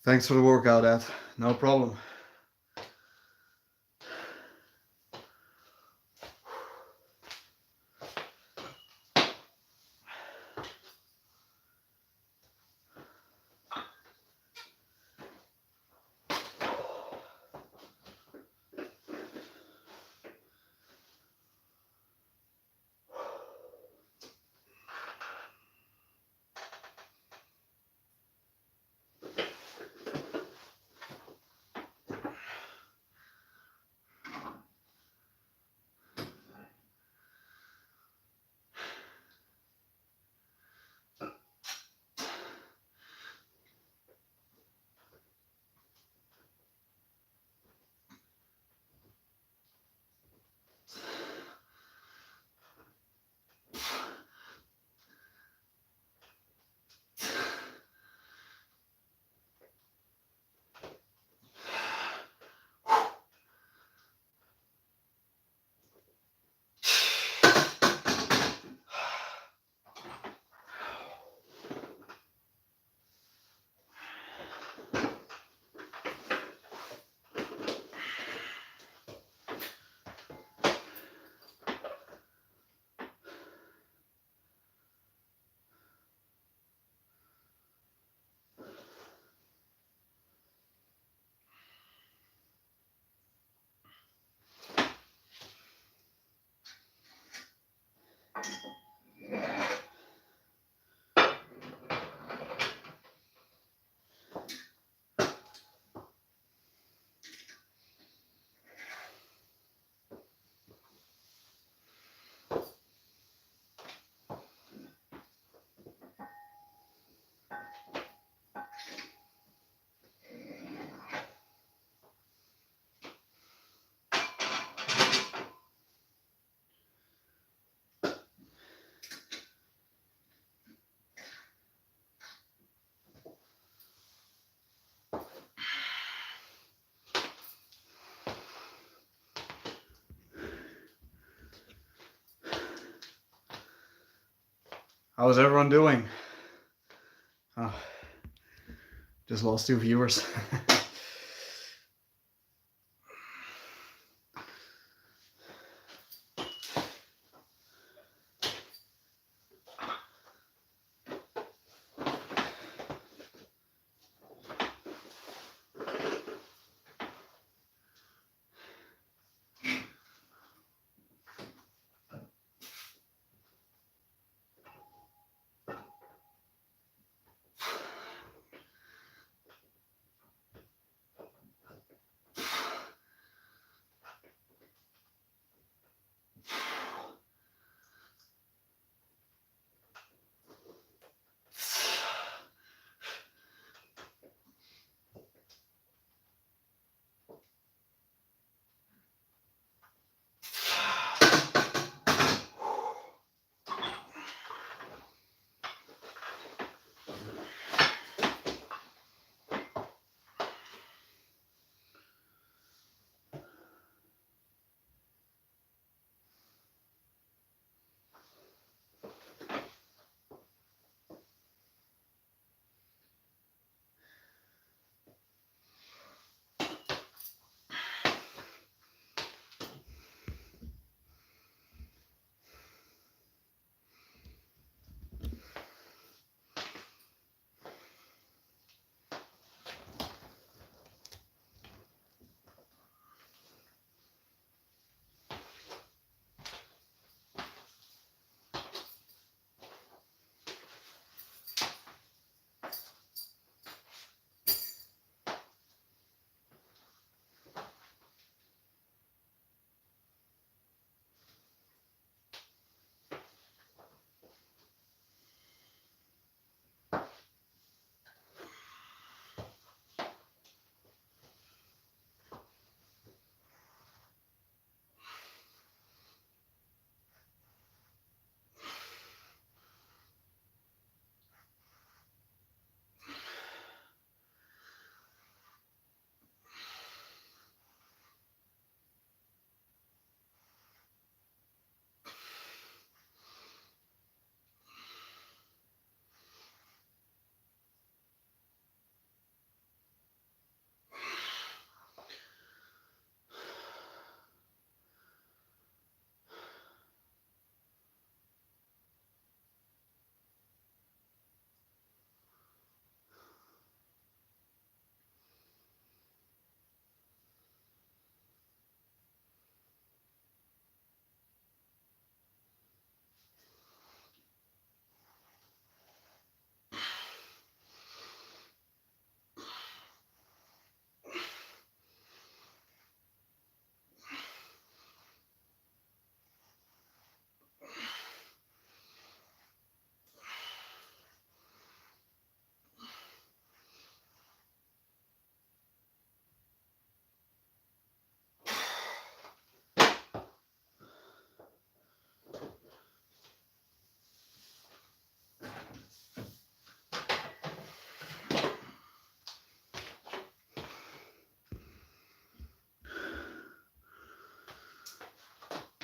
Thanks for the workout, Ed. No problem. How's everyone doing? Oh, just lost 2 viewers.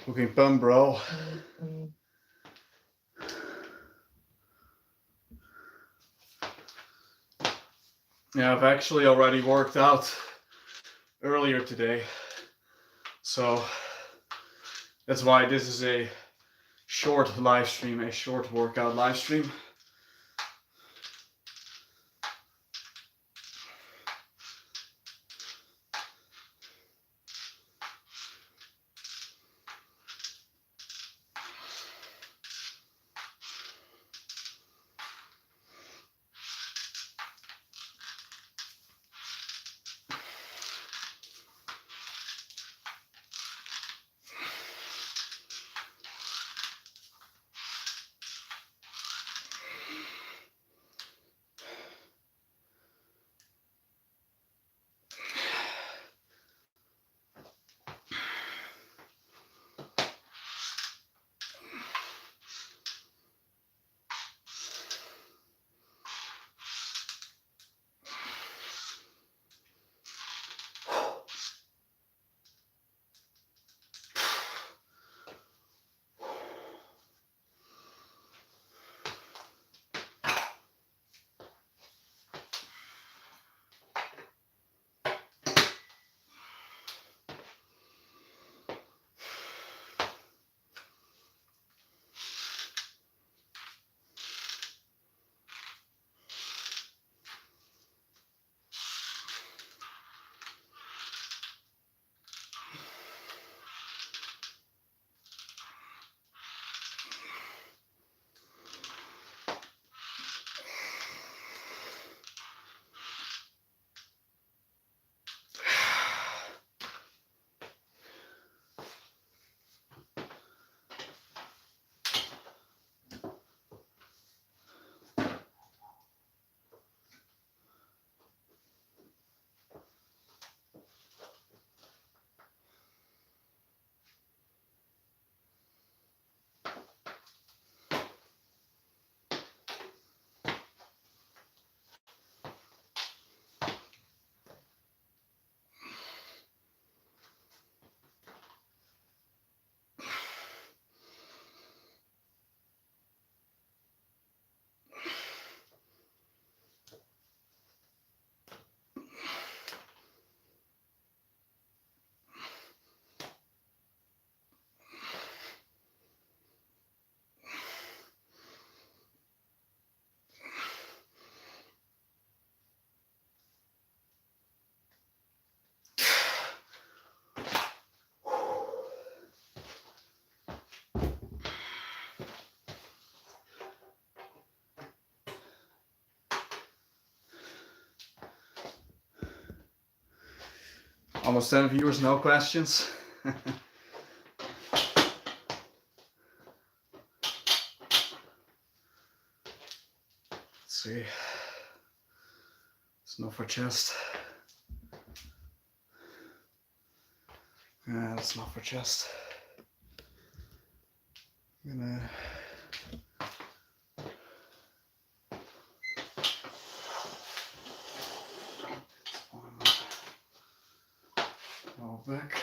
Looking bum, bro. Yeah, I've actually already worked out earlier today. So that's why this is a short live stream, a short workout live stream. Almost 10 viewers, no questions. Let's see. It's not for chest. Yeah, that's not for chest. I'm gonna go back.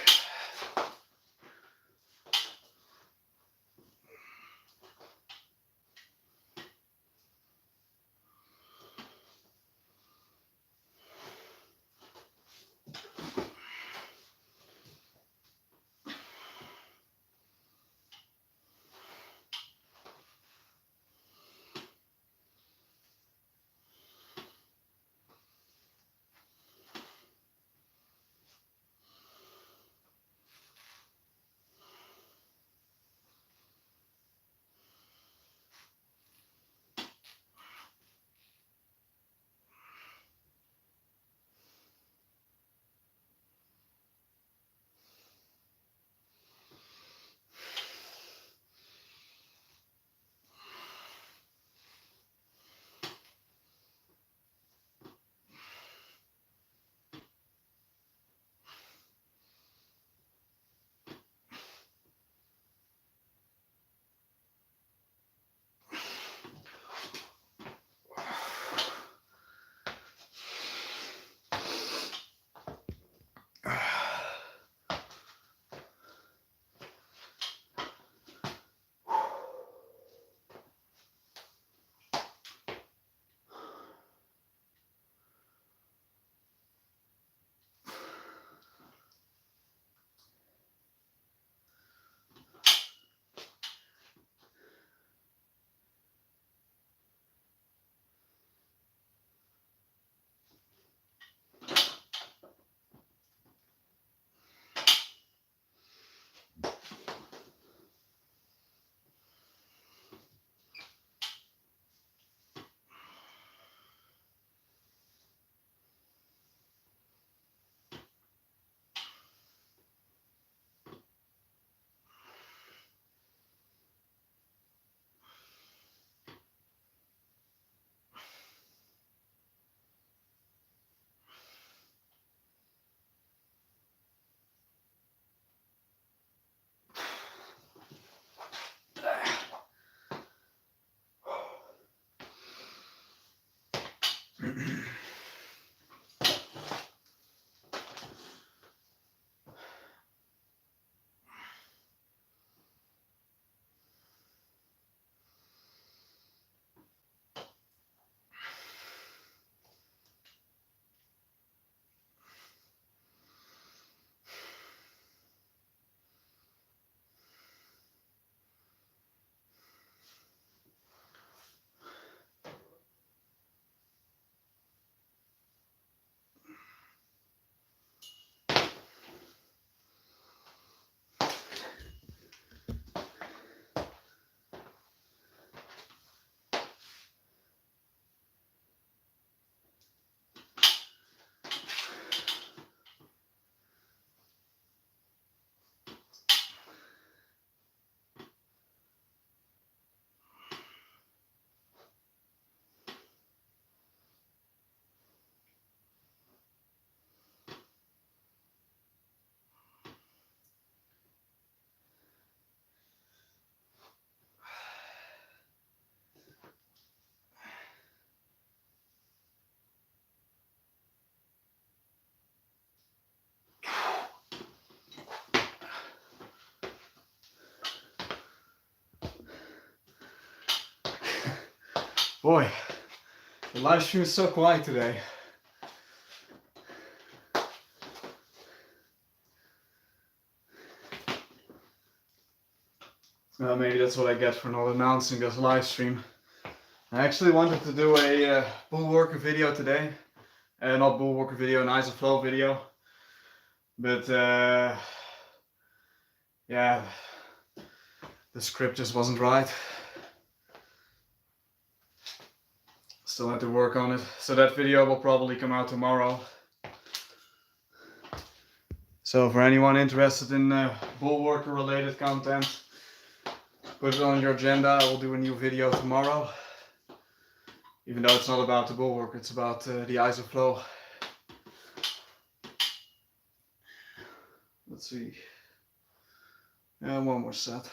Boy, the live stream is so quiet today. Maybe that's what I get for not announcing this live stream. I actually wanted to do a bull worker video today. Not bull worker video, an isoflow video. But yeah, the script just wasn't right. Still had to work on it. So that video will probably come out tomorrow. So for anyone interested in bull worker related content, put it on your agenda. I will do a new video tomorrow. Even though it's not about the bull worker, it's about the isoflow. Let's see. Yeah, one more set.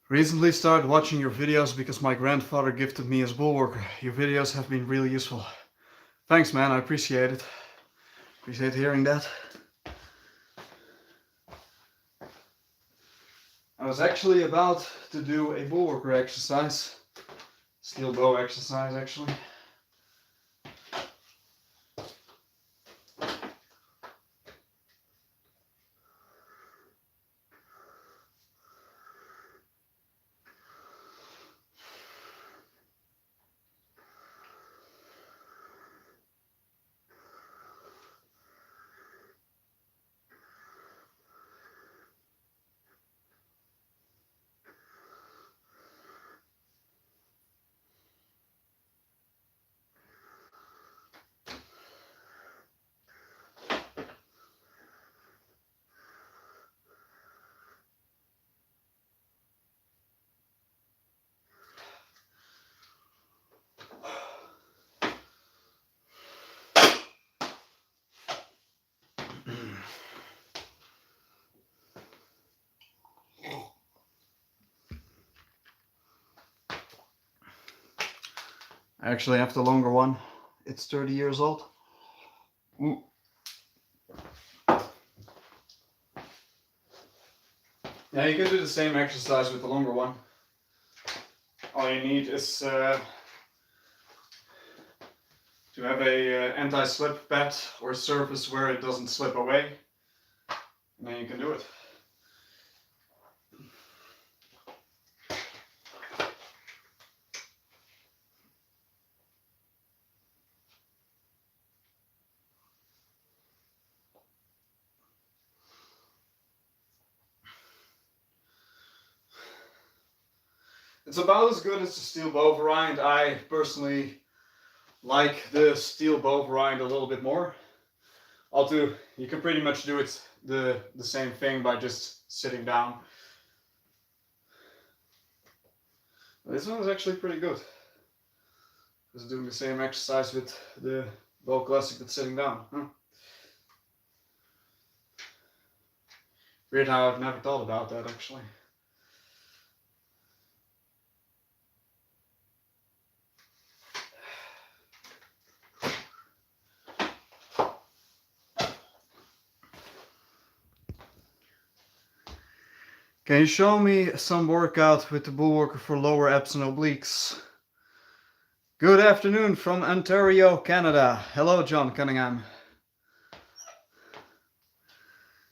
Recently started watching your videos because my grandfather gifted me his bull worker. Your videos have been really useful. Thanks, man, I appreciate it. Appreciate hearing that. I was actually about to do a bull worker exercise. Steel bow exercise, actually. I actually have the longer one. It's 30 years old. Yeah, you can do the same exercise with the longer one. All you need is to have a anti-slip pad or surface where it doesn't slip away. And then you can do it. It's about as good as the steel bow variant. I personally like the steel bow variant a little bit more. You can pretty much do it the same thing by just sitting down. This one is actually pretty good. Just doing the same exercise with the bow classic but sitting down. Huh? Weird how I've never thought about that actually. Can you show me some workout with the bullworker for lower abs and obliques? Good afternoon from Ontario, Canada. Hello, John Cunningham.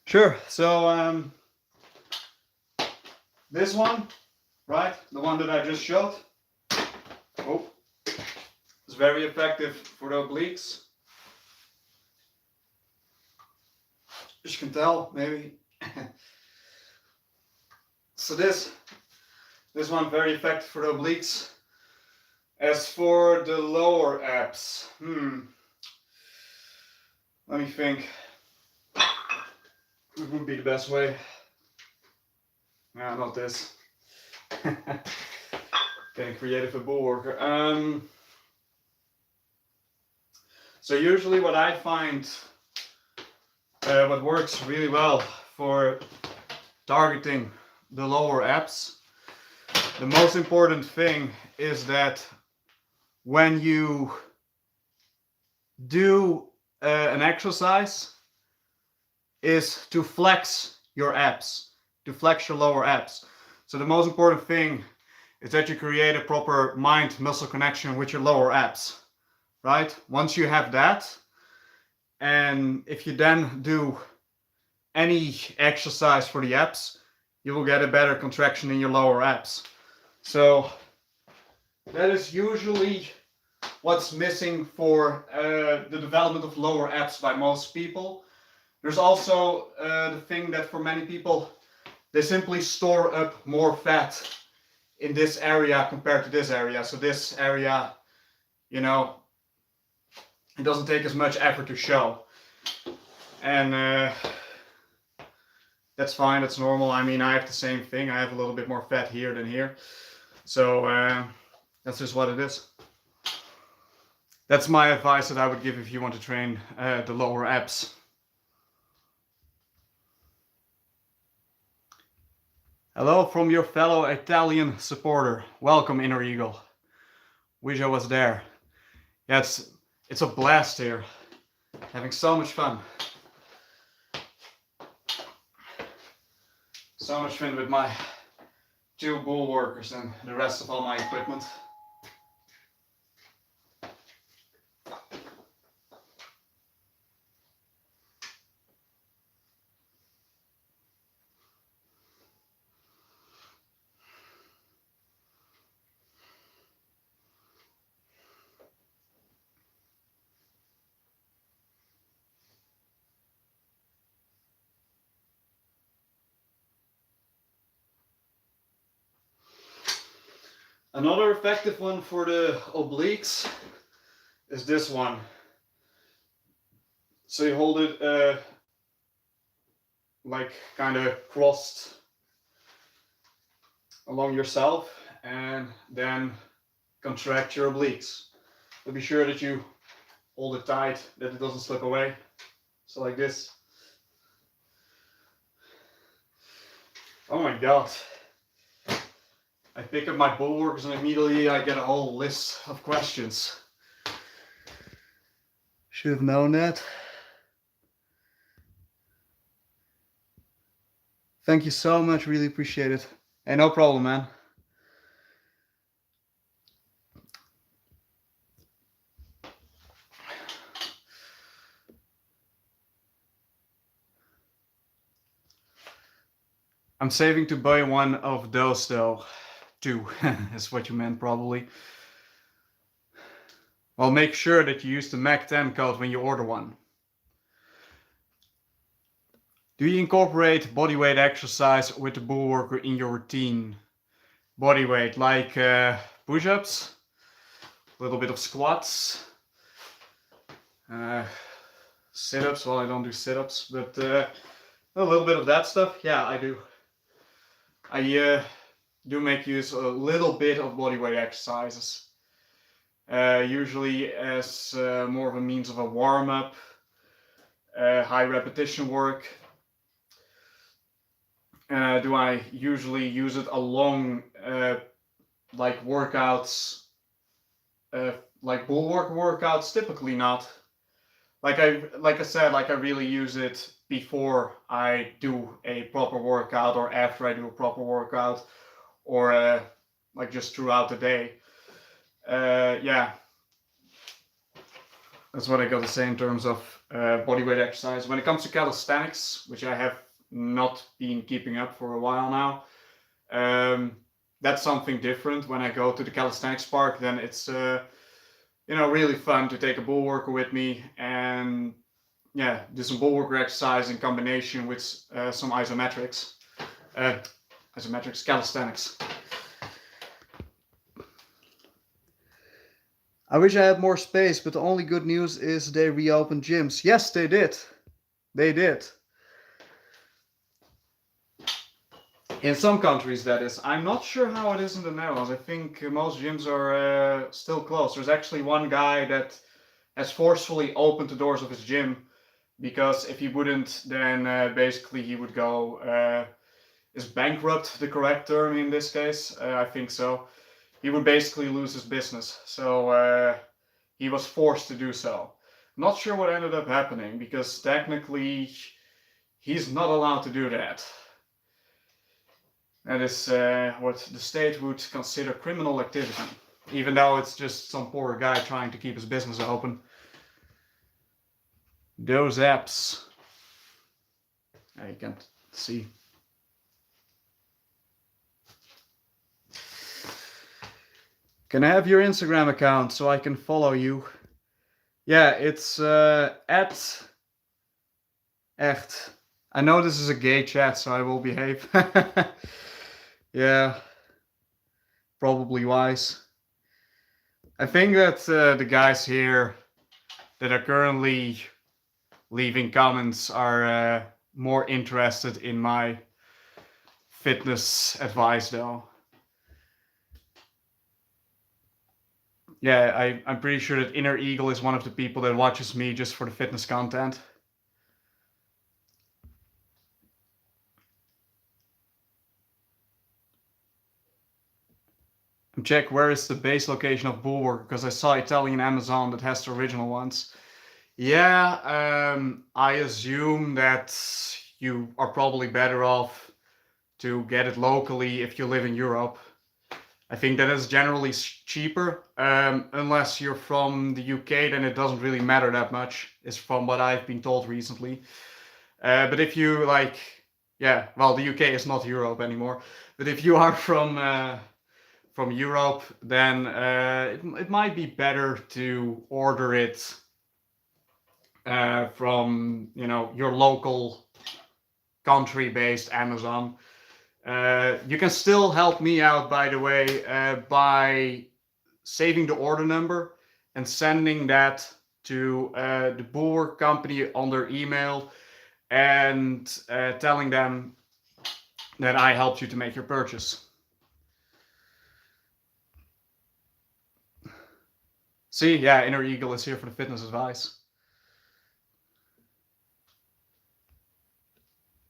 Sure, so this one, right, the one that I just showed, is very effective for the obliques. As you can tell, maybe. So this one very effective for the obliques. As for the lower abs, let me think. What would be the best way? No, not this. Getting creative with bullworker. So usually what I find, what works really well for targeting the lower abs, the most important thing is that when you do an exercise is to flex your abs, to flex your lower abs. So the most important thing is that you create a proper mind-muscle connection with your lower abs, right? Once you have that, and if you then do any exercise for the abs, you will get a better contraction in your lower abs. So that is usually what's missing for the development of lower abs by most people. There's also the thing that for many people, they simply store up more fat in this area compared to this area. So this area, you know, it doesn't take as much effort to show. And that's fine, that's normal. I mean, I have the same thing. I have a little bit more fat here than here. So that's just what it is. That's my advice that I would give if you want to train the lower abs. Hello from your fellow Italian supporter. Welcome, Inner Eagle. Wish I was there. Yeah, it's a blast here. Having so much fun. So much fun with my 2 bull workers and the rest of all my equipment. Another effective one for the obliques is this one. So you hold it like kind of crossed along yourself and then contract your obliques. But be sure that you hold it tight, that it doesn't slip away. So like this. Oh my god. I pick up my bullworkers and immediately I get a whole list of questions. Should have known that. Thank you so much, really appreciate it. Hey, no problem, man. I'm saving to buy one of those though. 2 is what you meant probably. Well, make sure that you use the MAC10 code when you order one. Do you incorporate bodyweight exercise with the bullworker in your routine? body weight, like push-ups, a little bit of squats, sit-ups. Well, I don't do sit-ups, but a little bit of that stuff. Yeah, I do. I do make use a little bit of body weight exercises. Usually as more of a means of a warm-up, high repetition work. Do I usually use it along like workouts, like bulwark workouts? Typically not. Like I said, like I really use it before I do a proper workout or after I do a proper workout, or like just throughout the day. Yeah, that's what I got to say in terms of bodyweight exercise. When it comes to calisthenics, which I have not been keeping up for a while now, that's something different. When I go to the calisthenics park, then it's really fun to take a bull worker with me and do some bull worker exercise in combination with some isometrics, calisthenics. I wish I had more space, but the only good news is they reopened gyms. Yes, they did. They did. In some countries, that is. I'm not sure how it is in the Netherlands. I think most gyms are still closed. There's actually one guy that has forcefully opened the doors of his gym, because if he wouldn't, then basically he would go, is bankrupt the correct term in this case? I think so. He would basically lose his business. So he was forced to do so. Not sure what ended up happening, because technically he's not allowed to do that. That is what the state would consider criminal activity, even though it's just some poor guy trying to keep his business open. Those apps. You can't see. Can I have your Instagram account so I can follow you? Yeah, it's at echt. I know this is a gay chat, so I will behave. Yeah, probably wise. I think that the guys here that are currently leaving comments are more interested in my fitness advice, though. Yeah, I'm pretty sure that Inner Eagle is one of the people that watches me just for the fitness content. Check where is the base location of Bulwark, because I saw Italian Amazon that has the original ones. Yeah, I assume that you are probably better off to get it locally if you live in Europe. I think that is generally cheaper, unless you're from the UK, then it doesn't really matter that much, is from what I've been told recently. But if you well, the UK is not Europe anymore, but if you are from Europe, then it might be better to order it from your local country-based Amazon. You can still help me out, by the way, by saving the order number and sending that to the Bulwark company on their email, and telling them that I helped you to make your purchase. See, yeah, Inner Eagle is here for the fitness advice.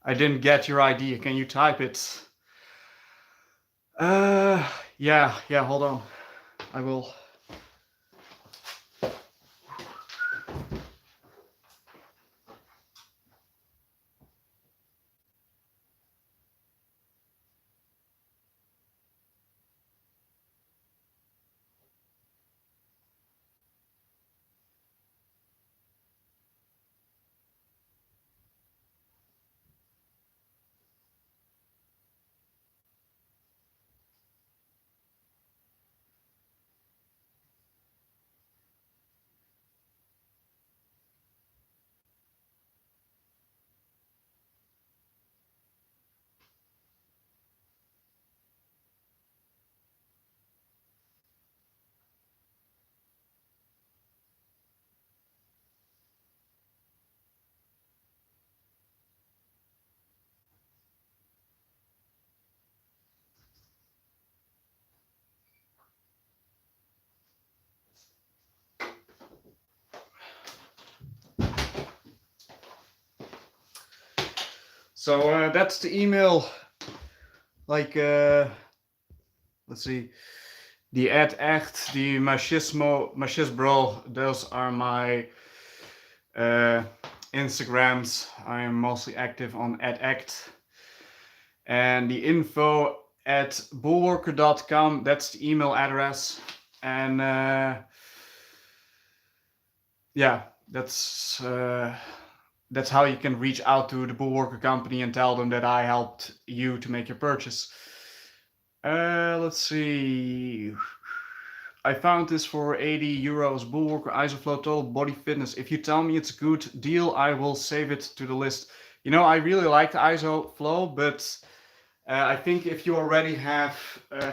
I didn't get your ID. Can you type it? Yeah, hold on. I will. So that's the email. Like, let's see, the @echt, the machisbro, those are my Instagrams. I am mostly active on @echt. And the info at bullworker.com, that's the email address. And yeah, that's how you can reach out to the Bullworker company and tell them that I helped you to make your purchase. Let's see. I found this for 80 euros. Bullworker Isoflow Total Body Fitness. If you tell me it's a good deal, I will save it to the list. You know, I really like the Isoflow, but I think if you already have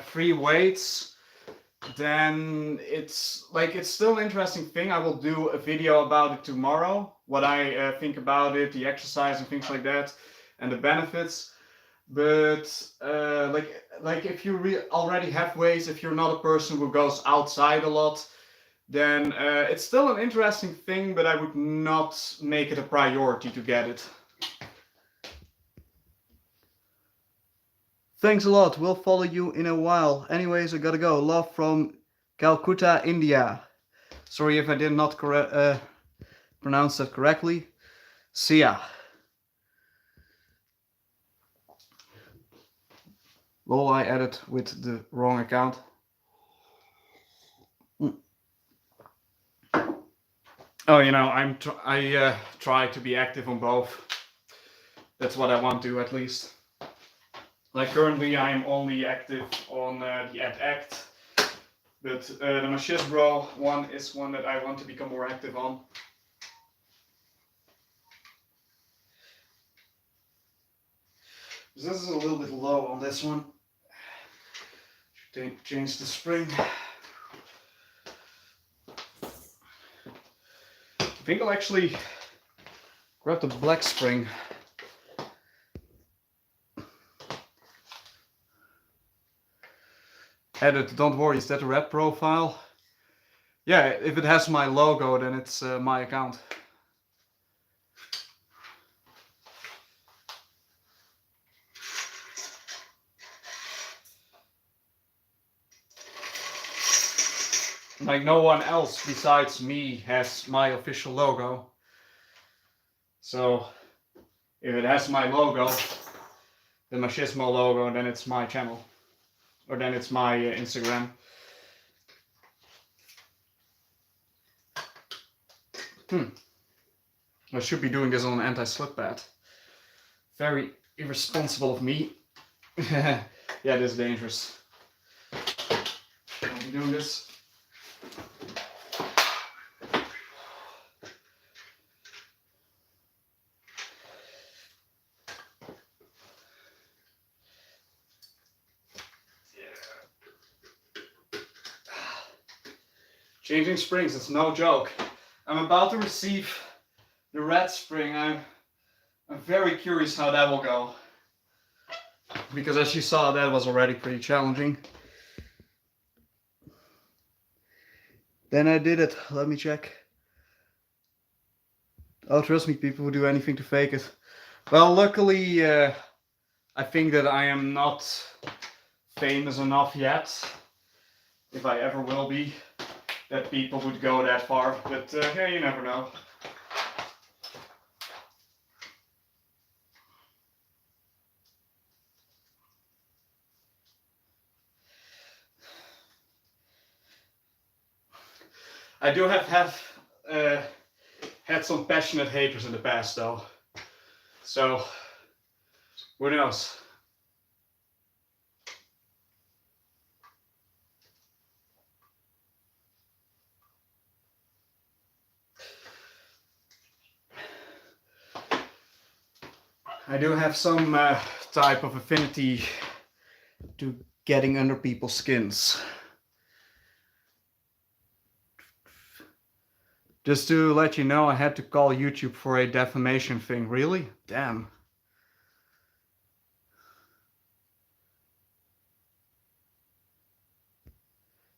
free weights, then it's still an interesting thing. I will do a video about it tomorrow, what I think about it, the exercise and things like that, and the benefits. But like if you already have weights, if you're not a person who goes outside a lot, then it's still an interesting thing, but I would not make it a priority to get it. Thanks a lot. We'll follow you in a while. Anyways, I gotta go. Love from Calcutta, India. Sorry if I did not pronounce that correctly. See ya. Lol, I added with the wrong account. Oh, you know, I try to be active on both. That's what I want to, at least. Like currently, I am only active on the @echt, but the machisbro one is one that I want to become more active on. This is a little bit low on this one. Should change the spring. I think I'll actually grab the black spring. Edit, don't worry, is that a red profile? Yeah, if it has my logo, then it's my account. Like no one else besides me has my official logo. So if it has my logo, the Machismo logo, then it's my channel. Or then it's my Instagram. I should be doing this on an anti-slip pad. Very irresponsible of me. Yeah, this is dangerous. I'll be doing this. Changing springs, it's no joke. I'm about to receive the red spring. I'm very curious how that will go. Because as you saw, that was already pretty challenging. Then I did it. Let me check. Oh, trust me, people who do anything to fake it. Well, luckily, I think that I am not famous enough yet, if I ever will be, that people would go that far. But yeah, you never know. I do have had some passionate haters in the past, though. So, who knows? I do have some type of affinity to getting under people's skins. Just to let you know, I had to call YouTube for a defamation thing. Really? Damn.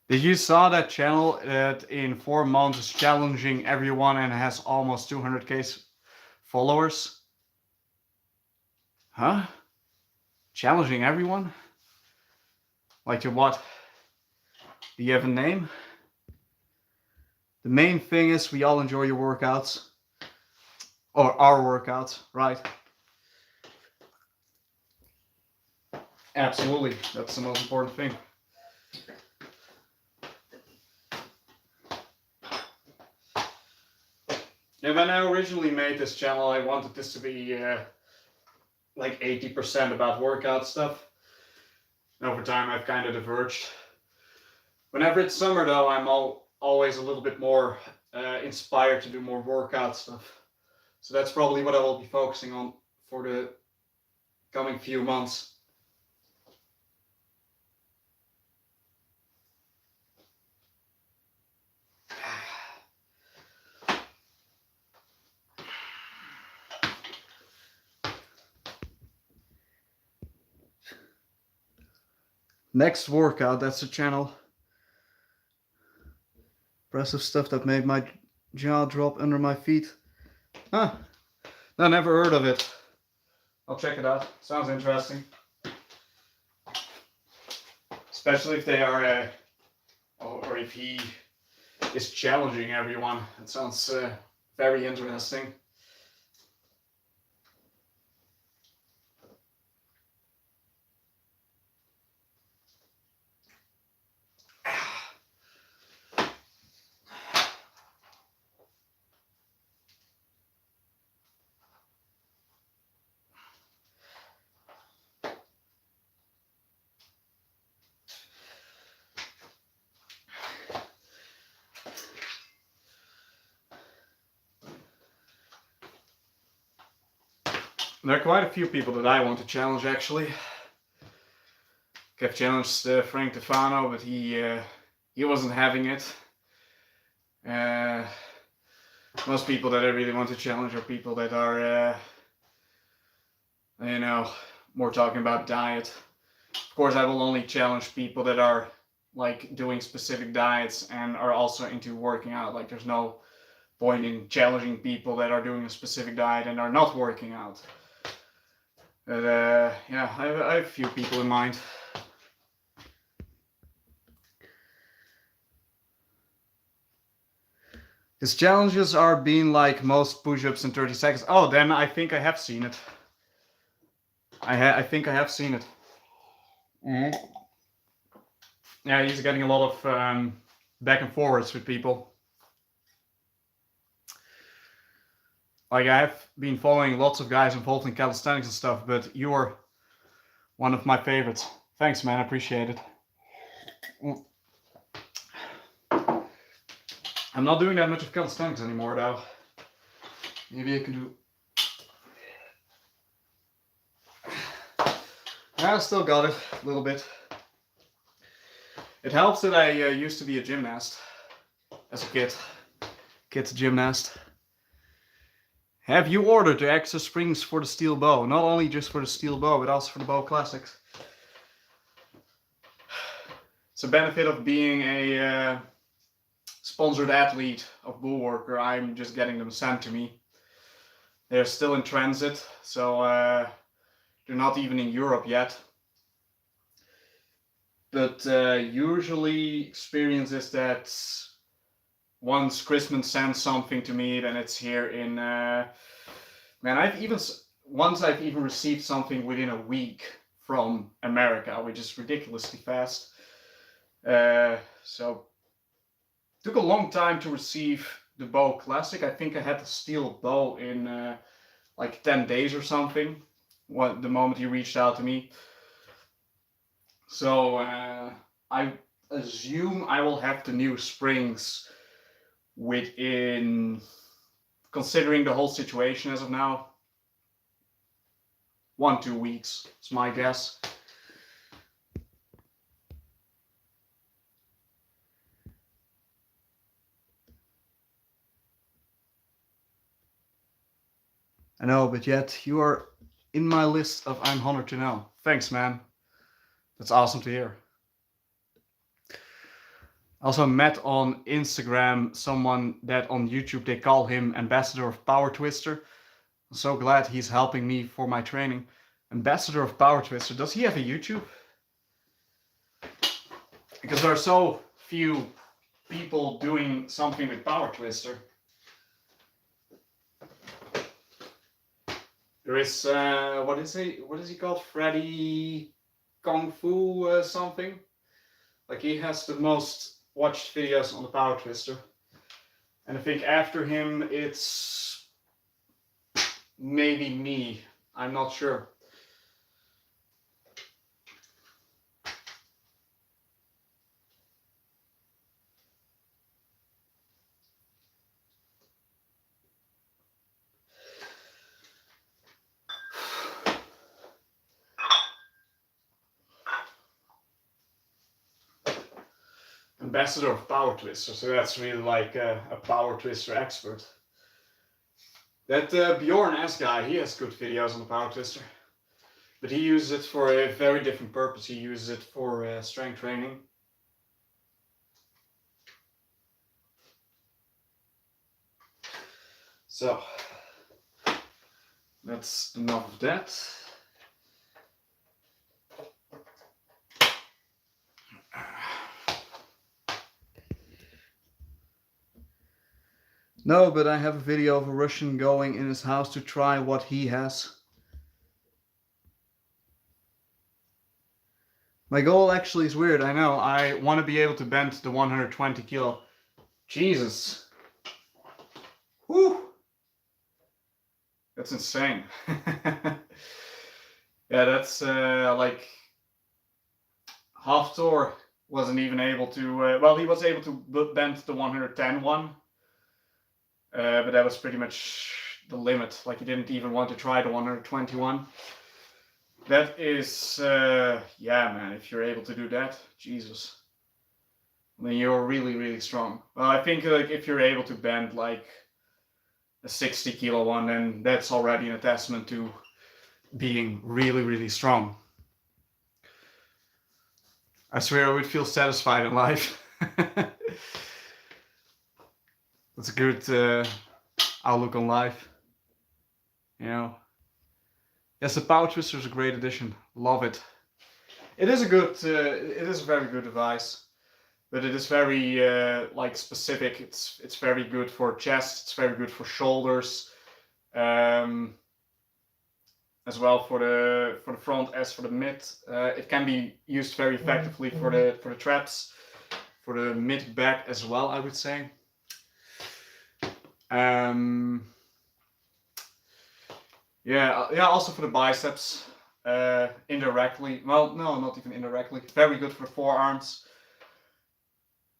Did you saw that channel that in 4 months is challenging everyone and has almost 200k followers? Huh? Challenging everyone? Like to what? Do you have a name? The main thing is we all enjoy your workouts. Or our workouts, right? Absolutely. That's the most important thing. And when I originally made this channel, I wanted this to be like 80% about workout stuff. Over time, I've kind of diverged. Whenever it's summer, though, I'm always a little bit more inspired to do more workout stuff. So that's probably what I will be focusing on for the coming few months. Next workout, that's the channel. Impressive stuff that made my jaw drop under my feet. Huh. I never heard of it. I'll check it out. Sounds interesting. Especially if they are, or if he is challenging everyone. It sounds very interesting. There are quite a few people that I want to challenge, actually. I've challenged Frank Tefano, but he wasn't having it. Most people that I really want to challenge are people that are, more talking about diet. Of course, I will only challenge people that are like doing specific diets and are also into working out. Like, there's no point in challenging people that are doing a specific diet and are not working out. But yeah, I have a few people in mind. His challenges are being like most push-ups in 30 seconds. Oh, then I think I have seen it. I think I have seen it. Mm-hmm. Yeah, he's getting a lot of back and forwards with people. Like, I have been following lots of guys involved in calisthenics and stuff, but you are one of my favorites. Thanks, man. I appreciate it. I'm not doing that much of calisthenics anymore, though. Maybe I can do... I still got it, a little bit. It helps that I used to be a gymnast as a kid. Kid's gymnast. Have you ordered the extra springs for the steel bow? Not only just for the steel bow, but also for the bow classics. It's a benefit of being a sponsored athlete of Bullworker. I'm just getting them sent to me. They're still in transit, so they're not even in Europe yet. But usually experience is that once Christmas sends something to me, then it's here in... man, once I've even received something within a week from America, which is ridiculously fast. So took a long time to receive the bow classic. I think I had the steel bow in like 10 days or something, the moment he reached out to me. So I assume I will have the new springs within, considering the whole situation as of now, 1-2 weeks. It's my guess. I know, but yet you are in my list of I'm honored to know. Thanks, man. That's awesome to hear. I also met on Instagram someone that on YouTube they call him Ambassador of Power Twister. I'm so glad he's helping me for my training. Ambassador of Power Twister. Does he have a YouTube? Because there are so few people doing something with Power Twister. There is what is he called? Freddy Kung Fu something. Like, he has the most watched videos on the Power Twister. And I think after him it's maybe me. I'm not sure. Ambassador of Power Twister, so that's really like a Power Twister expert. That Bjorn S guy, he has good videos on the Power Twister. But he uses it for a very different purpose. He uses it for strength training. So, that's enough of that. No, but I have a video of a Russian going in his house to try what he has. My goal actually is weird, I know. I want to be able to bend the 120 kilo. Jesus. Whew. That's insane. Yeah, that's like Haftor wasn't even able to, well, he was able to bend the 110 one. But that was pretty much the limit. Like, he didn't even want to try the 121. That is, yeah, man, if you're able to do that, Jesus. Then you're really, really strong. Well, I think like if you're able to bend like a 60 kilo one, then that's already an attestament to being really, really strong. I swear I would feel satisfied in life. That's a good outlook on life. You know. Yes, the Power Twister is a great addition. Love it. It is a good, it is a very good device, but it is very like specific. It's very good for chest. It's very good for shoulders, as well for the front as for the mid. It can be used very effectively for the traps, for the mid back as well, I would say. Yeah, also for the biceps, indirectly. Well, no, not even indirectly. Very good for forearms.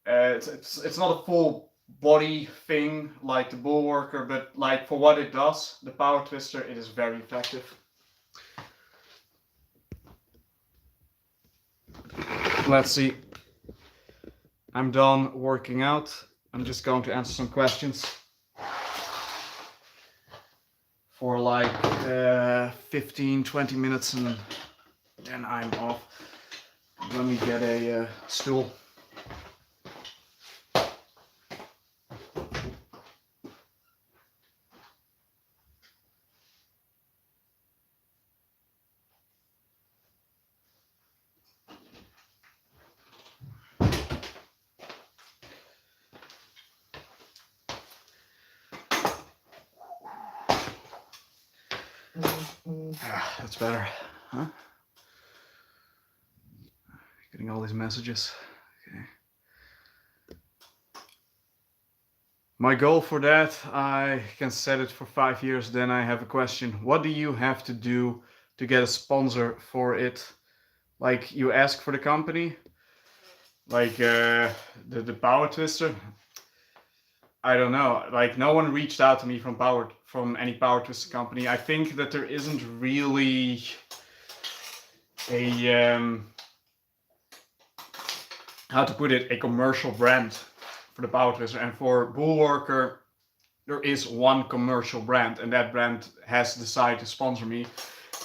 It's not a full body thing like the bull worker, but like for what it does, the Power Twister, it is very effective. Let's see. I'm done working out. I'm just going to answer some questions for like 15-20 minutes, and then I'm off. Let me get a stool. That's better, huh? Getting all these messages. Okay. My goal for that, I can set it for 5 years. Then I have a question. What do you have to do to get a sponsor for it? Like, you ask for the company, like the Power Twister. I don't know. Like, no one reached out to me from any Power Twister company. I think that there isn't really a how to put it, a commercial brand for the Power Twister. And for Bullworker, there is one commercial brand, and that brand has decided to sponsor me,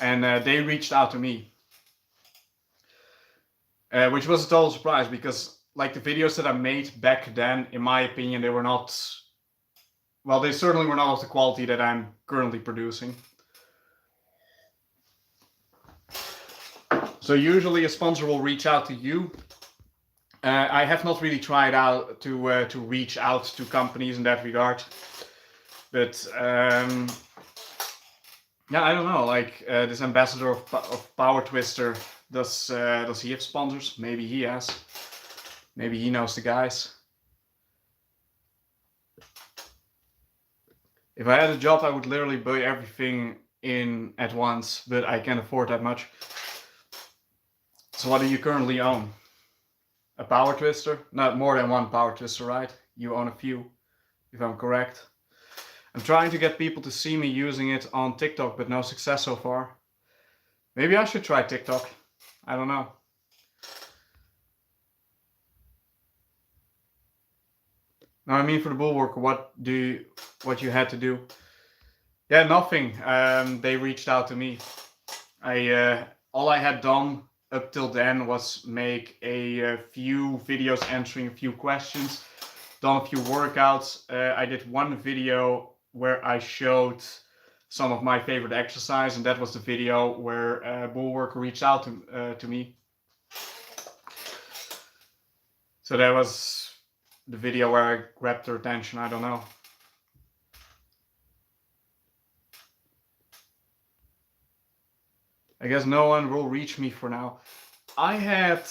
and they reached out to me, which was a total surprise, because like the videos that I made back then, in my opinion, they were not, well, they certainly were not of the quality that I'm currently producing. So usually a sponsor will reach out to you. I have not really tried out to reach out to companies in that regard, but yeah, I don't know. Like this ambassador of Power Twister, does he have sponsors? Maybe he has. Maybe he knows the guys. If I had a job, I would literally buy everything in at once, but I can't afford that much. So what do you currently own? A Power Twister? Not more than one Power Twister, right? You own a few, if I'm correct. I'm trying to get people to see me using it on TikTok, but no success so far. Maybe I should try TikTok. I don't know. No, I mean for the Bullworker, what you had to do? Yeah, nothing. They reached out to me. All I had done up till then was make a few videos answering a few questions, done a few workouts. I did one video where I showed some of my favorite exercise, and that was the video where Bullworker reached out to me. So that was the video where I grabbed their attention. I don't know. I guess no one will reach me for now. I had,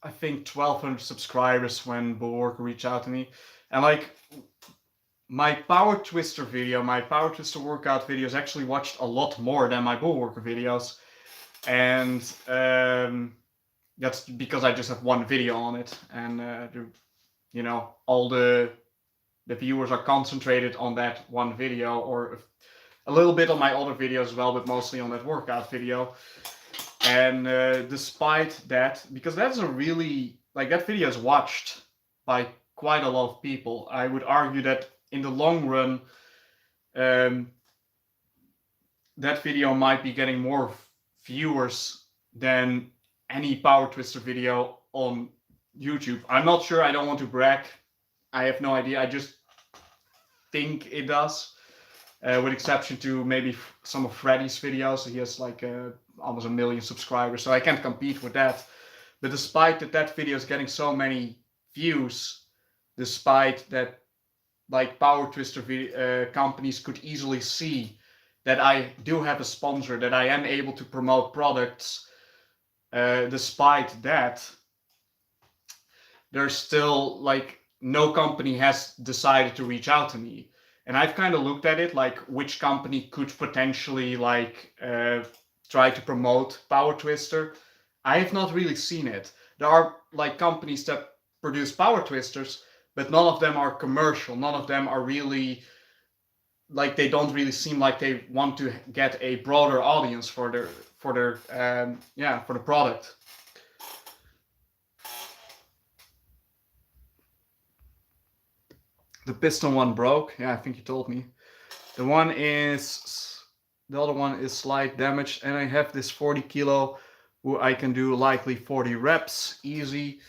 I think, 1,200 subscribers when Bullworker reached out to me. And like, my Power Twister video, my Power Twister workout videos actually watched a lot more than my Bullworker videos. And that's because I just have one video on it. And, you know, all the viewers are concentrated on that one video, or a little bit on my other videos as well, but mostly on that workout video. And despite that, because that's a really, like, that video is watched by quite a lot of people, I would argue that in the long run, that video might be getting more viewers than any Power Twister video on YouTube. I'm not sure, I don't want to brag. I have no idea, I just think it does. With exception to maybe some of Freddy's videos. He has like almost 1 million subscribers, so I can't compete with that. But despite that video is getting so many views, despite that, like, Power Twister companies could easily see that I do have a sponsor, that I am able to promote products, despite that, there's still, like, no company has decided to reach out to me. And I've kind of looked at it, like, which company could potentially, like, try to promote Power Twister. I have not really seen it. There are, like, companies that produce Power Twisters, but none of them are commercial. None of them are really, like, they don't really seem like they want to get a broader audience for their for the product. The piston one broke. Yeah, I think you told me. The other one is slight damage, and I have this 40 kilo who I can do likely 40 reps easy.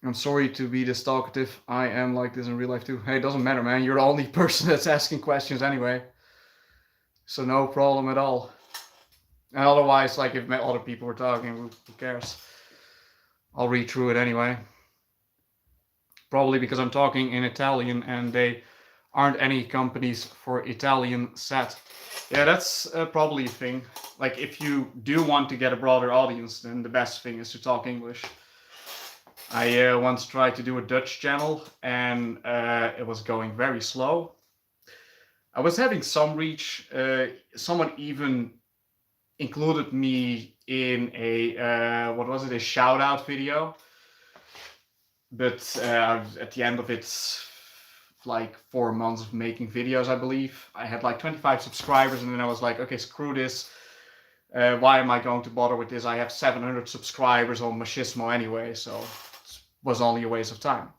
I'm sorry to be this talkative. I am like this in real life too. Hey, it doesn't matter, man. You're the only person that's asking questions anyway. So no problem at all. And otherwise, like, if other people were talking, who cares? I'll read through it anyway. Probably because I'm talking in Italian and they aren't any companies for Italian set. Yeah, that's probably a thing. Like, if you do want to get a broader audience, then the best thing is to talk English. I once tried to do a Dutch channel and it was going very slow. I was having some reach. Someone even included me in a, a shout out video. But at the end of it, like 4 months of making videos, I believe, I had like 25 subscribers, and then I was like, okay, screw this. Why am I going to bother with this? I have 700 subscribers on Machismo anyway, so it was only a waste of time.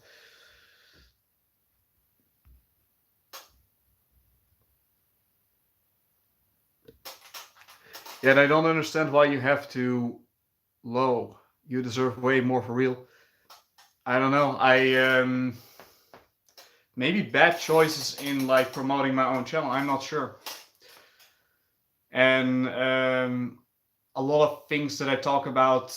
Yet I don't understand why you have to low. You deserve way more for real. I don't know. I maybe bad choices in, like, promoting my own channel. I'm not sure. And a lot of things that I talk about,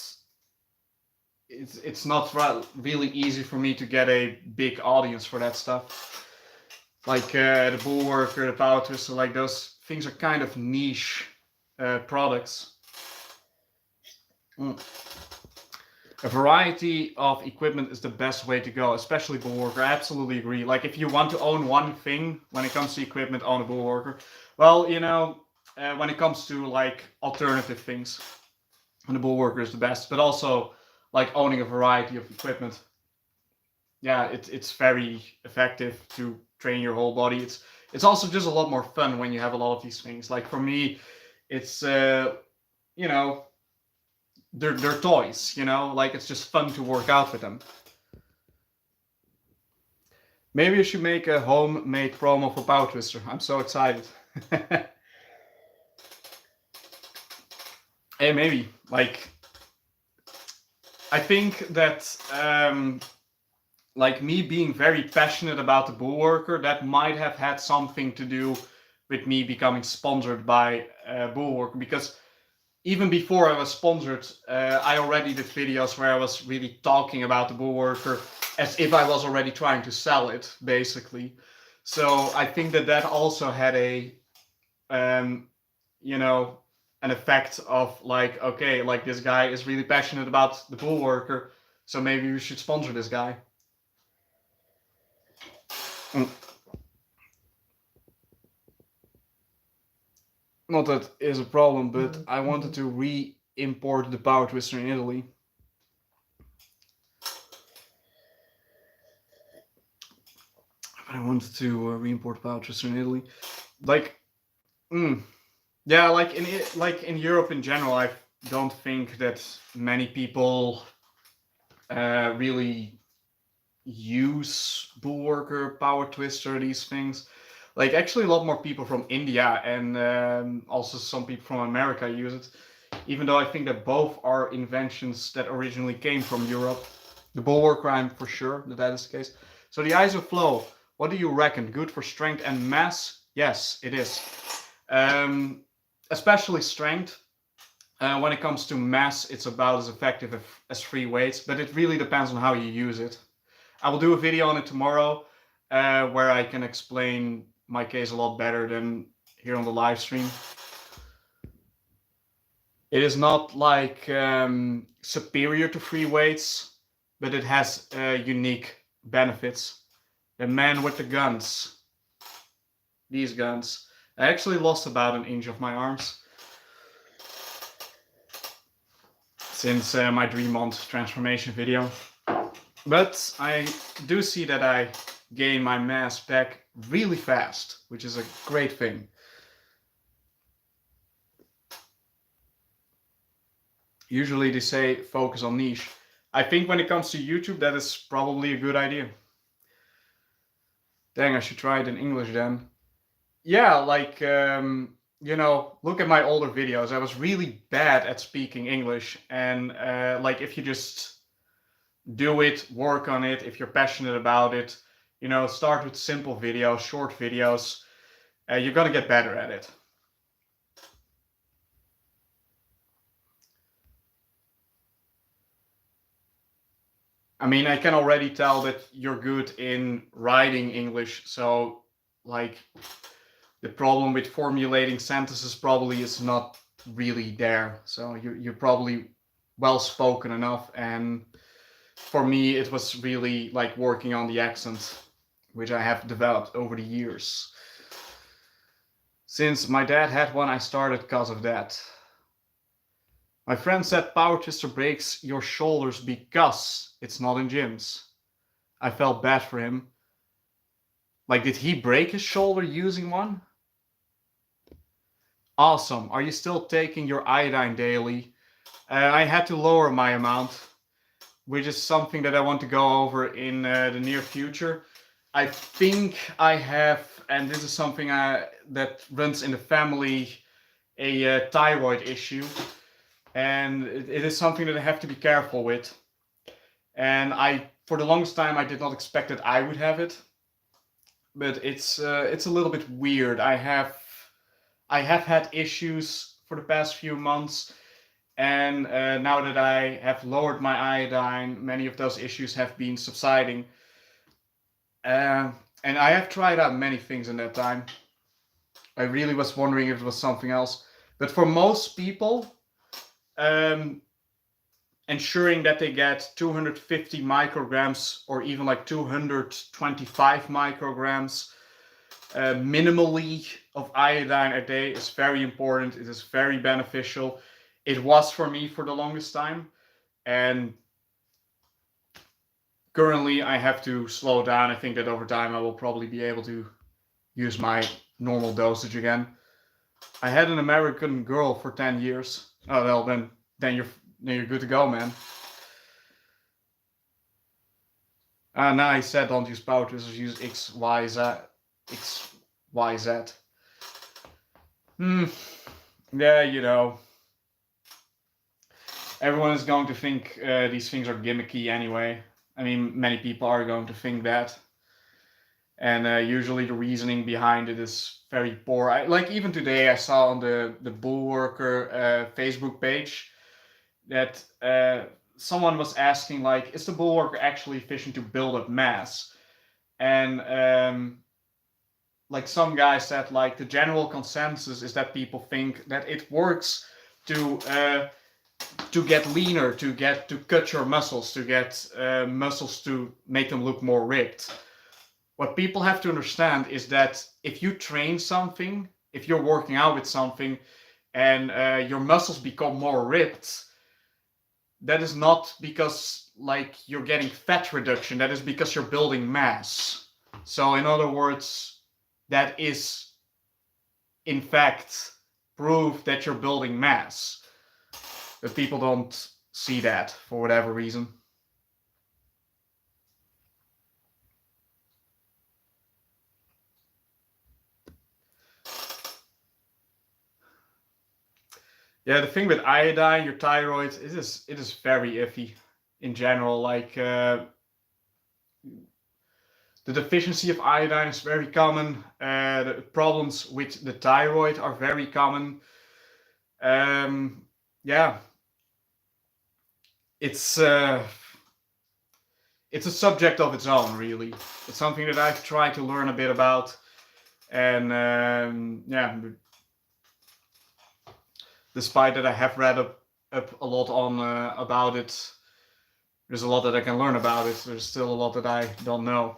it's not really easy for me to get a big audience for that stuff. Like the bull worker, the power twister, like those things are kind of niche products. A variety of equipment is the best way to go, especially bull worker. I absolutely agree. Like if you want to own one thing when it comes to equipment, own a bull worker. Well, you know, when it comes to like alternative things, and the bull worker is the best. But also like owning a variety of equipment. Yeah, it's very effective to train your whole body. It's also just a lot more fun when you have a lot of these things. Like for me, it's you know, they're toys, you know, like it's just fun to work out with them. Maybe you should make a homemade promo for Power Twister. I'm so excited. Hey, maybe. Like, I think that like me being very passionate about the bull worker, that might have had something to do with me becoming sponsored by bull worker, because even before I was sponsored, I already did videos where I was really talking about the bull worker as if I was already trying to sell it, basically. So I think that that also had a, you know, an effect of like, okay, like this guy is really passionate about the bull worker, so maybe we should sponsor this guy. Not that is a problem, but I wanted to re-import the power twister in Italy. I wanted to re-import power twister in Italy, like, yeah, like in Europe in general, I don't think that many people really use bull worker, power twister, these things. Like actually, a lot more people from India and also some people from America use it. Even though I think that both are inventions that originally came from Europe. The bull worker, I'm for sure that is the case. So the ISOFlow, what do you reckon? Good for strength and mass? Yes, it is. Especially strength. When it comes to mass, it's about as effective as free weights, but it really depends on how you use it. I will do a video on it tomorrow where I can explain my case a lot better than here on the live stream. It is not like superior to free weights, but it has unique benefits. The man with the guns. These guns. I actually lost about an inch of my arms since my 3-month transformation video. But I do see that I gain my mass back really fast, which is a great thing. Usually they say focus on niche. I think when it comes to YouTube, that is probably a good idea. Dang, I should try it in English then. Yeah, like, you know, look at my older videos. I was really bad at speaking English. And like, if you just do it, work on it, if you're passionate about it, you know, start with simple videos, short videos, you're gonna get better at it. I mean, I can already tell that you're good in writing English, so like the problem with formulating sentences probably is not really there. So you're probably well spoken enough, and for me it was really like working on the accent, which I have developed over the years. Since my dad had one, I started because of that. My friend said power twister breaks your shoulders because it's not in gyms. I felt bad for him. Like, did he break his shoulder using one? Awesome. Are you still taking your iodine daily? I had to lower my amount, which is something that I want to go over in the near future. I think I have, and this is something that runs in the family, a thyroid issue. And it is something that I have to be careful with. And for the longest time, I did not expect that I would have it. But it's a little bit weird. I have had issues for the past few months, And now that I have lowered my iodine, many of those issues have been subsiding. And I have tried out many things in that time. I really was wondering if it was something else. But for most people, ensuring that they get 250 micrograms or even like 225 micrograms minimally of iodine a day is very important. It is very beneficial. It was for me for the longest time. And currently I have to slow down. I think that over time I will probably be able to use my normal dosage again. I had an American girl for 10 years. Oh well, then you're good to go, man. Now I said don't use powders, use X, Y, Z. X, Y, Z. Yeah, you know. Everyone is going to think these things are gimmicky anyway. I mean, many people are going to think that. And usually the reasoning behind it is very poor. Like even today I saw on the Bullworker Facebook page that someone was asking like, is the Bullworker actually efficient to build up mass? And like some guy said, like the general consensus is that people think that it works to get leaner, to cut your muscles, to get muscles to make them look more ripped. What people have to understand is that if you train something, if you're working out with something, and your muscles become more ripped, that is not because like you're getting fat reduction. That is because you're building mass. So in other words, that is in fact proof that you're building mass. But people don't see that for whatever reason. Yeah, the thing with iodine, your thyroid, it is very iffy in general. Like the deficiency of iodine is very common. The problems with the thyroid are very common. Yeah, it's a subject of its own, really. It's something that I've tried to learn a bit about, and yeah, despite that I have read up a lot on about it, there's a lot that I can learn about it. There's still a lot that I don't know.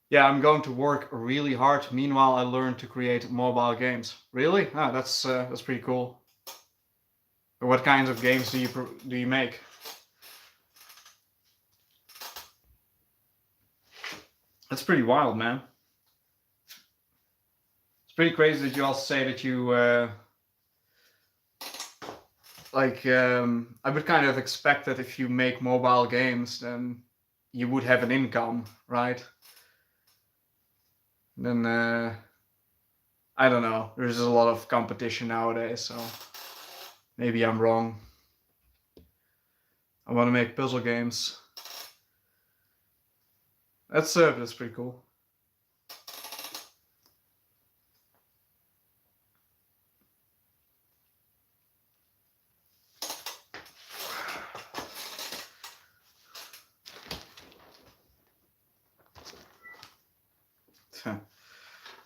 Yeah, I'm going to work really hard. Meanwhile, I learn to create mobile games. Really? Ah, that's pretty cool. What kinds of games do you make? That's pretty wild, man. It's pretty crazy that you also say that you I would kind of expect that if you make mobile games, then you would have an income, right? Then I don't know. There's a lot of competition nowadays, so maybe I'm wrong. I want to make puzzle games. That's pretty cool.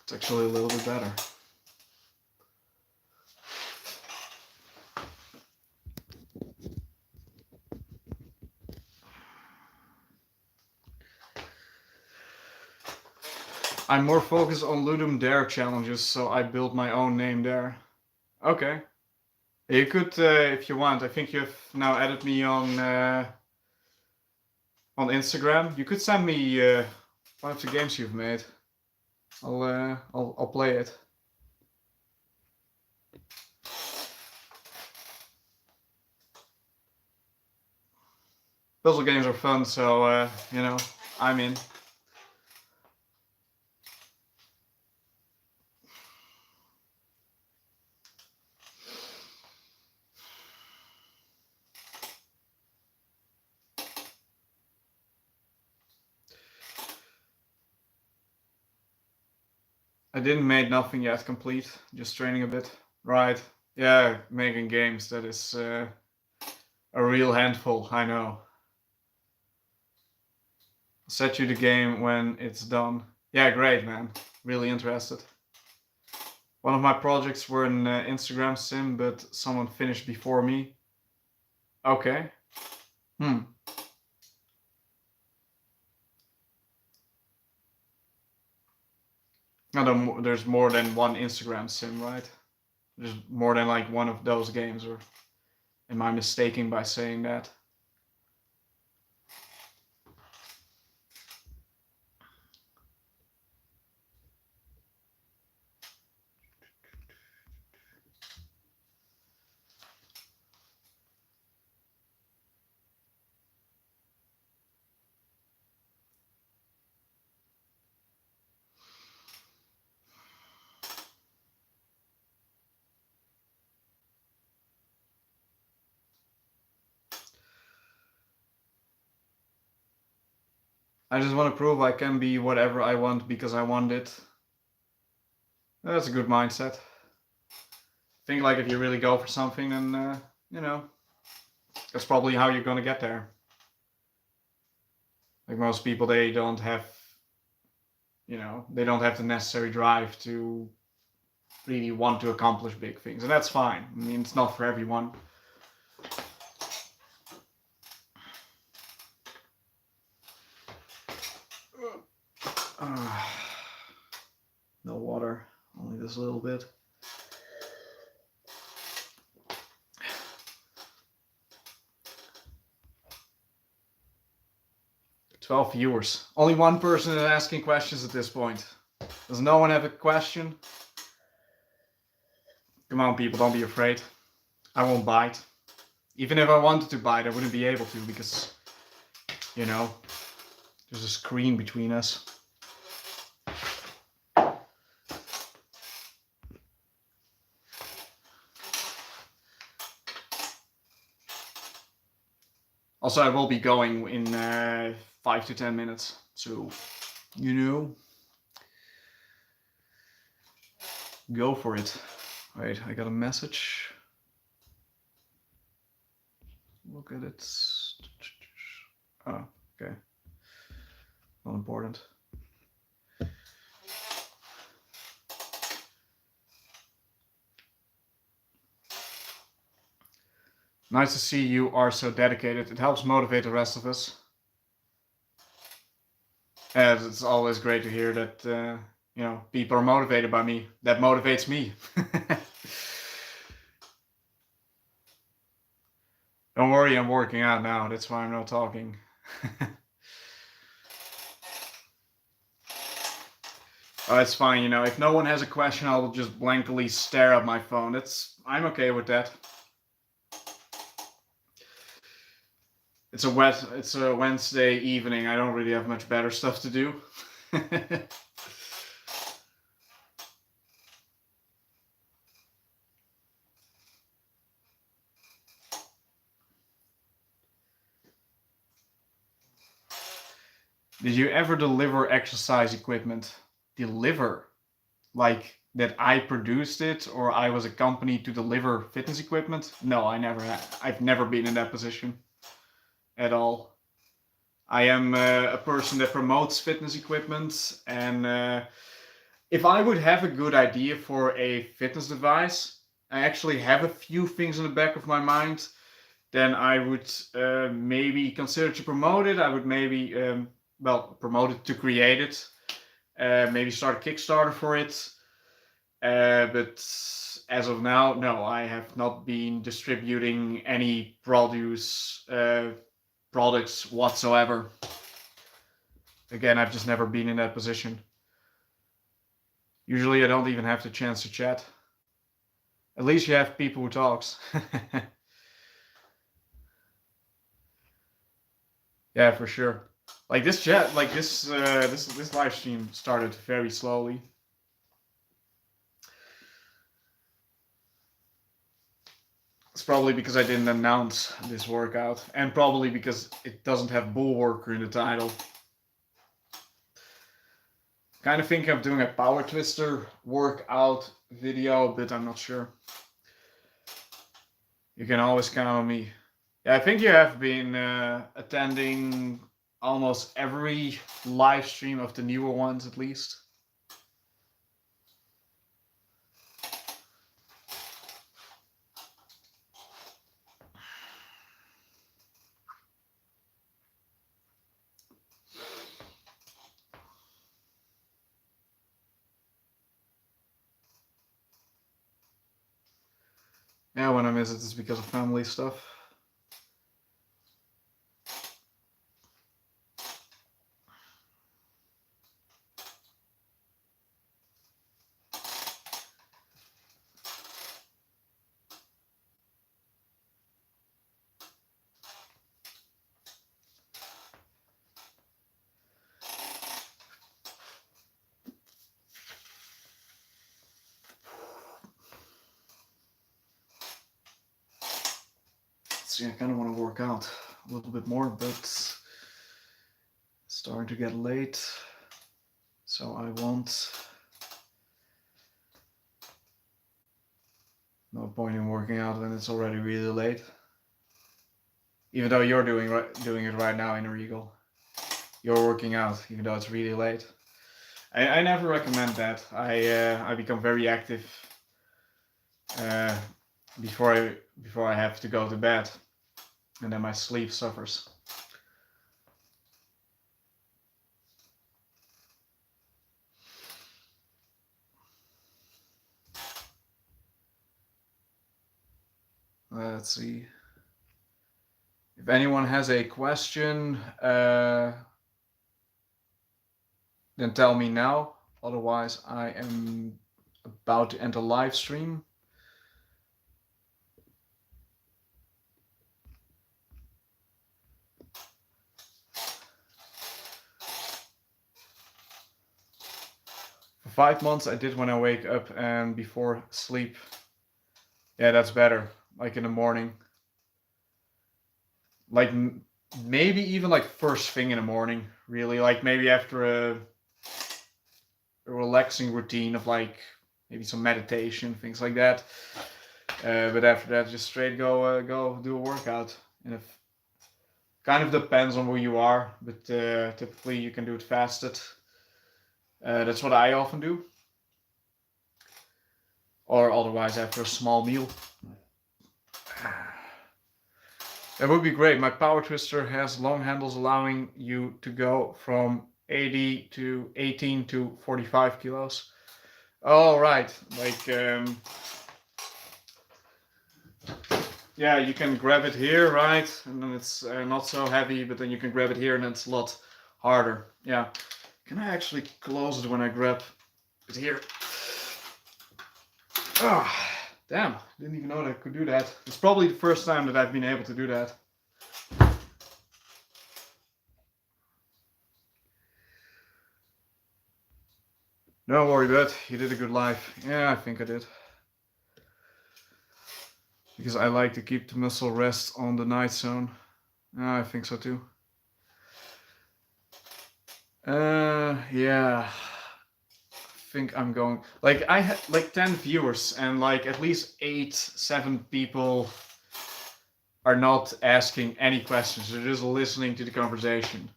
It's actually a little bit better. I'm more focused on Ludum Dare challenges, so I built my own name there. Okay. You could, if you want. I think you have now added me on Instagram. You could send me one of the games you've made. I'll play it. Puzzle games are fun, so you know, I'm in. I didn't make nothing yet complete, just training a bit. Right. Yeah, making games, that is a real handful, I know. I'll set you the game when it's done. Yeah, great, man. Really interested. One of my projects were an Instagram sim, but someone finished before me. Okay. Hmm. No, there's more than one Instagram sim, right? There's more than like one of those games, or am I mistaken by saying that? I just want to prove I can be whatever I want because I want it. That's a good mindset. I think like if you really go for something, then you know, that's probably how you're gonna get there. Like most people, they don't have, they don't have the necessary drive to really want to accomplish big things, and that's fine. I mean, it's not for everyone. No water, only this little bit. 12 viewers. Only one person is asking questions at this point. Does no one have a question? Come on, people, don't be afraid. I won't bite. Even if I wanted to bite, I wouldn't be able to because, there's a screen between us. Also, I will be going in 5 to 10 minutes, so, go for it. Wait, I got a message. Look at it. Oh, okay. Not important. Nice to see you are so dedicated. It helps motivate the rest of us. And it's always great to hear that, people are motivated by me. That motivates me. Don't worry, I'm working out now. That's why I'm not talking. Oh, it's fine, if no one has a question, I'll just blankly stare at my phone. I'm okay with that. It's a Wednesday evening. I don't really have much better stuff to do. Did you ever deliver exercise equipment? Deliver? Like that I produced it or I was a company to deliver fitness equipment? No, I never have. I've never been in that position at all. I am a person that promotes fitness equipment, and if I would have a good idea for a fitness device, I actually have a few things in the back of my mind, then I would maybe consider to promote it. I would maybe, promote it to create it, maybe start a Kickstarter for it. But as of now, no, I have not been distributing any products whatsoever. Again, I've just never been in that position. Usually I don't even have the chance to chat. At least you have people who talks. Yeah, for sure. Like this chat, like this live stream started very slowly. It's probably because I didn't announce this workout, and probably because it doesn't have bull worker in the title. Kind of think I'm doing a power twister workout video, but I'm not sure. You can always count on me. Yeah, I think you have been attending almost every live stream of the newer ones, at least. Yeah, when I miss it, it's because of family stuff. See, I kind of want to work out a little bit more, but it's starting to get late, so I won't. No point in working out when it's already really late. Even though you're doing it right now in Regal, you're working out, even though it's really late. I never recommend that. I become very active before I have to go to bed, and then my sleep suffers. Let's see. If anyone has a question, then tell me now. Otherwise, I am about to end the live stream. For 5 months, I did when I wake up and before sleep. Yeah, that's better. Like in the morning. Like maybe even like first thing in the morning. Really, like maybe after a relaxing routine of like maybe some meditation, things like that. But after that, just straight go do a workout. And if kind of depends on where you are, but typically you can do it fasted. That's what I often do. Or otherwise after a small meal. That would be great. My power twister has long handles allowing you to go from 80 to 18 to 45 kilos. Oh, right. Like, yeah, you can grab it here, right? And then it's not so heavy, but then you can grab it here and it's a lot harder. Yeah. Can I actually close it when I grab it here? Oh, damn. Didn't even know that I could do that. It's probably the first time that I've been able to do that. Don't worry, bud. You did a good live. Yeah, I think I did. Because I like to keep the muscle rest on the night zone. I think so too. Yeah. I think I'm going. Like, I had like 10 viewers, and like at least 7 people are not asking any questions. They're just listening to the conversation.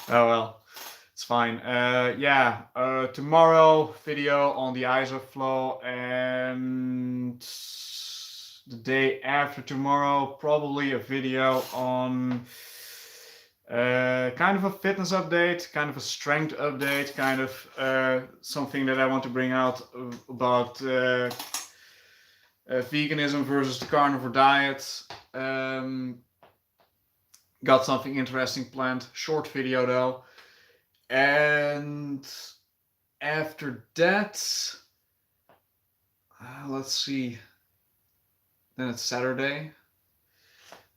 Oh well. It's fine. Yeah, tomorrow video on the ISO and the day after tomorrow probably a video on kind of a fitness update, kind of a strength update, kind of something that I want to bring out about veganism versus the carnivore diet. Got something interesting planned. Short video though. And after that, let's see, then it's Saturday.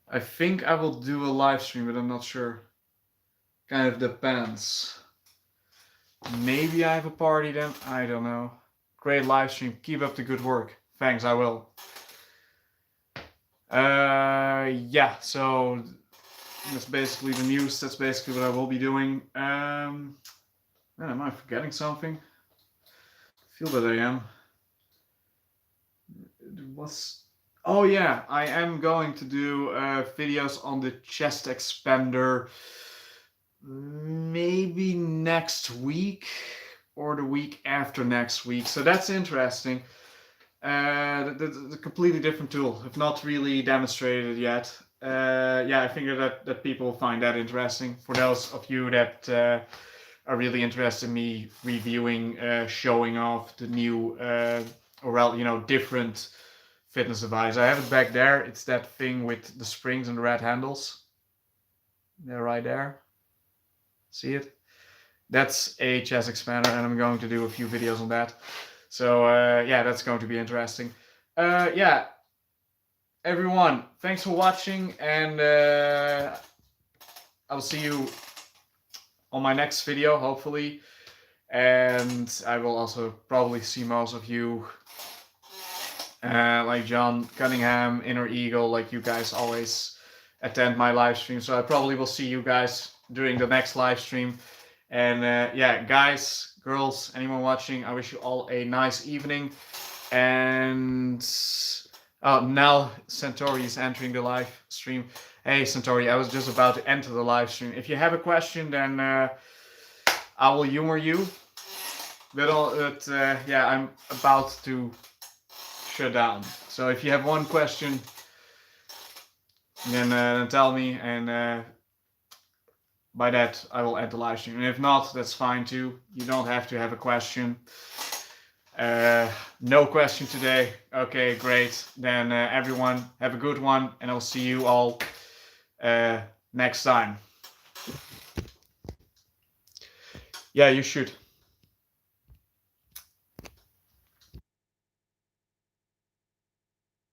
I think I will do a live stream, but I'm not sure. Kind of depends. Maybe I have a party then, I don't know. Great live stream, keep up the good work. Thanks, I will. Yeah, so that's basically the news. That's basically what I will be doing. Man, am I forgetting something? I feel that I am. Oh yeah, I am going to do videos on the chest expander maybe next week or the week after next week. So that's interesting. The completely different tool. I've not really demonstrated it yet. Yeah, I figure that people find that interesting. For those of you that are really interested in me reviewing, showing off the new, or well, different fitness device. I have it back there. It's that thing with the springs and the red handles. They're right there. See it? That's a chest expander, and I'm going to do a few videos on that. So yeah, that's going to be interesting. Yeah, everyone, thanks for watching, and I'll see you on my next video, hopefully. And I will also probably see most of you, like John Cunningham, Inner Eagle, like you guys always attend my live stream. So I probably will see you guys during the next live stream. And yeah, guys, girls, anyone watching, I wish you all a nice evening. And now Centauri is entering the live stream. Hey Centauri, I was just about to enter the live stream. If you have a question, then I will humor you. But yeah, I'm about to shut down. So if you have one question, then tell me, and by that I will end the live stream. And if not, that's fine too. You don't have to have a question. No question today. Okay, great. Then everyone have a good one, and I'll see you all next time. Yeah, you should.